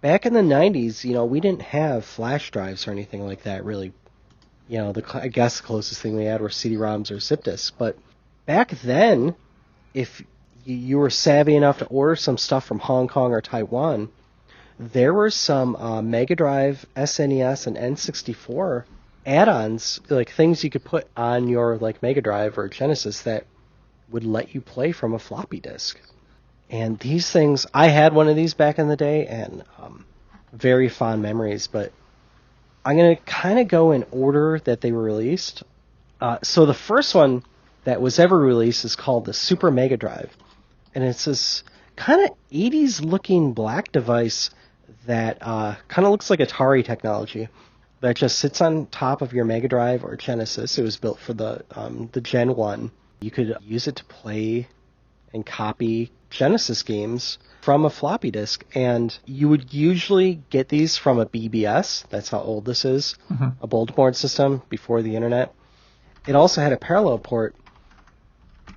back in the 90s, we didn't have flash drives or anything like that, really. I guess the closest thing we had were CD-ROMs or zip disks. But back then, if you were savvy enough to order some stuff from Hong Kong or Taiwan, there were some Mega Drive, SNES, and N64 add-ons, like things you could put on your Mega Drive or Genesis that would let you play from a floppy disk. And these things, I had one of these back in the day, and very fond memories, but I'm going to kind of go in order that they were released. So the first one that was ever released is called the Super Mega Drive, and it's this kind of 80s-looking black device that kind of looks like Atari technology that just sits on top of your Mega Drive or Genesis. It was built for the Gen 1. You could use it to play and copy Genesis games from a floppy disk, and you would usually get these from a BBS. That's how old this is, a bulletin board system before the internet. It also had a parallel port,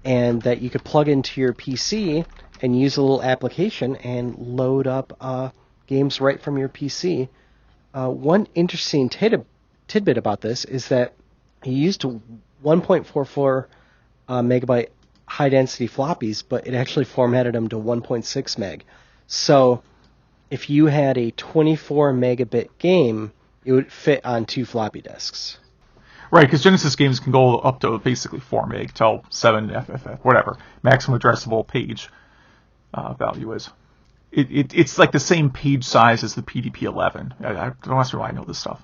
and that you could plug into your PC and use a little application and load up games right from your PC. One interesting tidbit about this is that he used 1.44 megabyte high-density floppies, but it actually formatted them to 1.6 meg. So if you had a 24 megabit game, it would fit on 2 floppy disks. Right, because Genesis games can go up to basically 4 meg till 7 FFF, whatever, maximum addressable page value is. It's like the same page size as the PDP-11. I don't ask me why I know this stuff.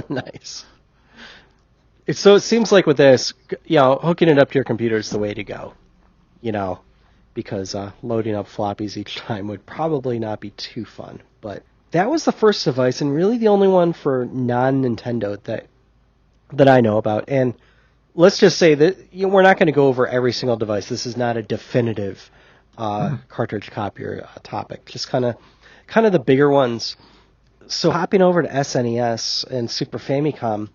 Nice. So it seems like with this, hooking it up to your computer is the way to go, because loading up floppies each time would probably not be too fun. But that was the first device, and really the only one for non-Nintendo that I know about. And let's just say that we're not going to go over every single device. This is not a definitive cartridge copier topic. Just kind of the bigger ones. So hopping over to SNES and Super Famicom,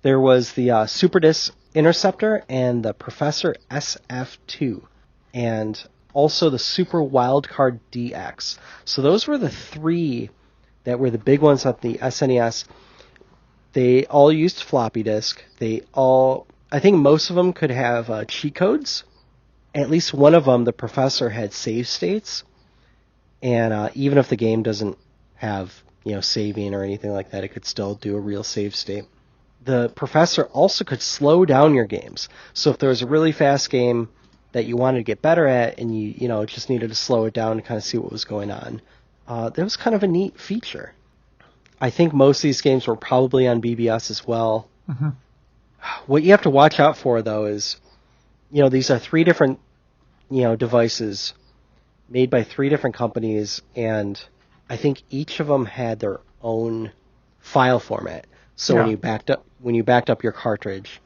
there was the Super Disc Interceptor and the Professor SF2, and also the Super Wildcard DX. So those were the 3 that were the big ones at the SNES. They all used floppy disk. I think most of them could have cheat codes. At least one of them, the Professor, had save states, and even if the game doesn't have saving or anything like that, it could still do a real save state. The Professor also could slow down your games. So if there was a really fast game that you wanted to get better at, and you just needed to slow it down to kind of see what was going on, that was kind of a neat feature. I think most of these games were probably on BBS as well. Mm-hmm. What you have to watch out for, though, is these are 3 different devices made by 3 different companies, and I think each of them had their own file format. So when you backed up your cartridge,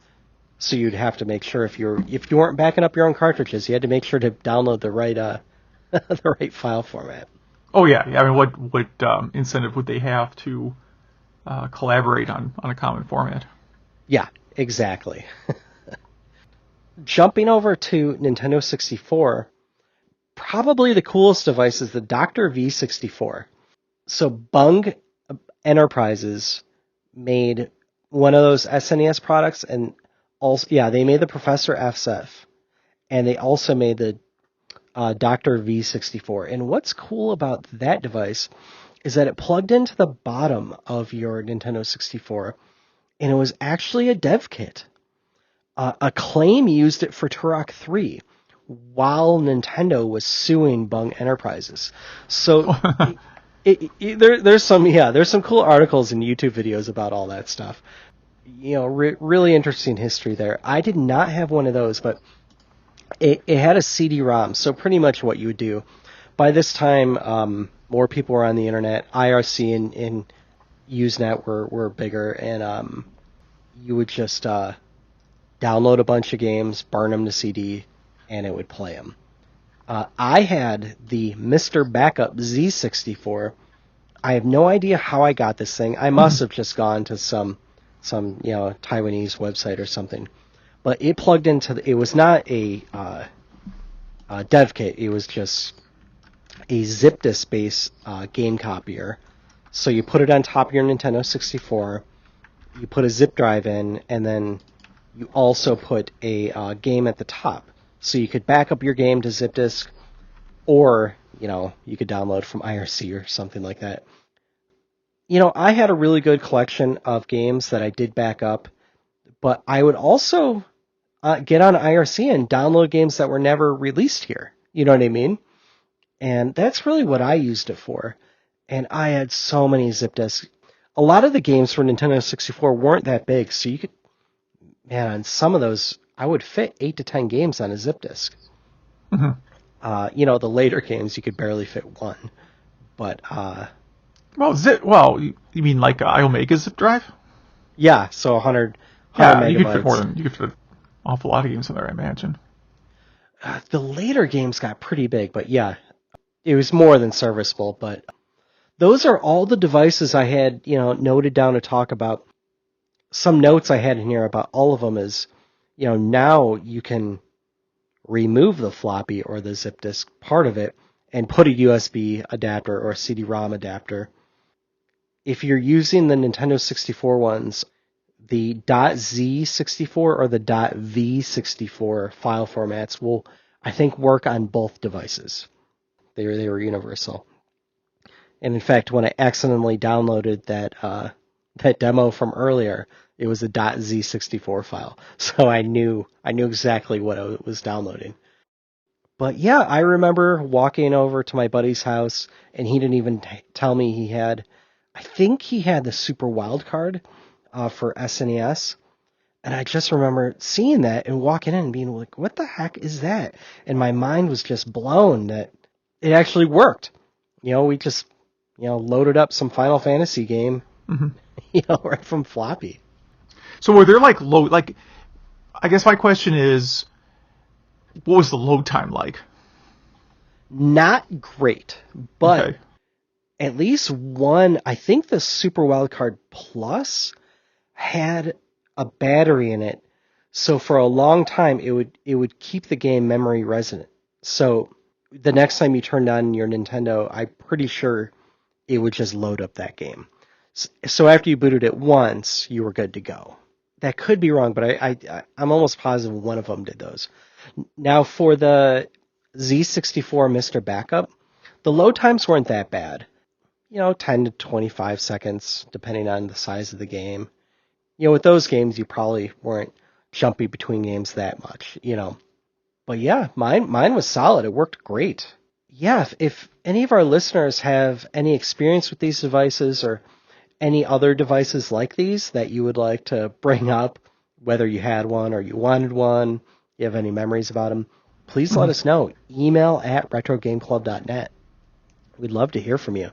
so you'd have to make sure if you weren't backing up your own cartridges, you had to make sure to download the right the right file format. Oh yeah. I mean, what incentive would they have to collaborate on a common format? Yeah, exactly. Jumping over to Nintendo 64, probably the coolest device is the Dr. V64. So Bung Enterprises made one of those SNES products, and also, they made the Professor FSF, and they also made the Dr. V64. And what's cool about that device is that it plugged into the bottom of your Nintendo 64, and it was actually a dev kit. Acclaim used it for Turok 3 while Nintendo was suing Bung Enterprises. So there's some cool articles and YouTube videos about all that stuff. Really interesting history there. I did not have one of those, but it had a CD-ROM, so pretty much what you would do. By this time, more people were on the internet. IRC and Usenet were bigger, and you would just download a bunch of games, burn them to CD, and it would play them. I had the Mr. Backup Z64. I have no idea how I got this thing. I must have just gone to some Taiwanese website or something. But it plugged into it was not a dev kit. It was just a zip disk-based game copier. So you put it on top of your Nintendo 64, you put a zip drive in, and then you also put a game at the top. So you could back up your game to zip disk, or, you could download from IRC or something like that. I had a really good collection of games that I did back up, but I would also get on IRC and download games that were never released here. You know what I mean? And that's really what I used it for. And I had so many zip disks. A lot of the games for Nintendo 64 weren't that big, so you could, man, on some of those, I would fit 8 to 10 games on a zip disk. The later games, you could barely fit one. But, you mean like iOmega zip drive? Yeah, so 100 Yeah, you megabytes. you could fit an awful lot of games in there, I imagine. The later games got pretty big, but yeah, it was more than serviceable. But those are all the devices I had, noted down to talk about. Some notes I had in here about all of them is, now you can remove the floppy or the zip disk part of it and put a USB adapter or a CD-ROM adapter. If you're using the Nintendo 64 ones, the .z64 or the .v64 file formats will, I think, work on both devices. They were universal. And in fact, when I accidentally downloaded that demo from earlier, it was a .z64 file, so I knew exactly what I was downloading. But yeah, I remember walking over to my buddy's house, and he didn't even tell me he had. I think he had the Super Wild Card for SNES, and I just remember seeing that and walking in and being like, "What the heck is that?" And my mind was just blown that it actually worked. We just loaded up some Final Fantasy game, right from floppy. So were there I guess my question is, what was the load time like? Not great, but Okay. at least one, I think the Super Wildcard Plus had a battery in it, so for a long time it would keep the game memory resident. So the next time you turned on your Nintendo, I'm pretty sure it would just load up that game. So after you booted it once, you were good to go. That could be wrong, but I'm almost positive one of them did those. Now for the Z64 Mr. Backup, the load times weren't that bad. 10 to 25 seconds, depending on the size of the game. With those games, you probably weren't jumping between games that much. But yeah, mine was solid. It worked great. Yeah, if any of our listeners have any experience with these devices or any other devices like these that you would like to bring up, whether you had one or you wanted one, you have any memories about them, please let us know. Email at retrogameclub.net. We'd love to hear from you.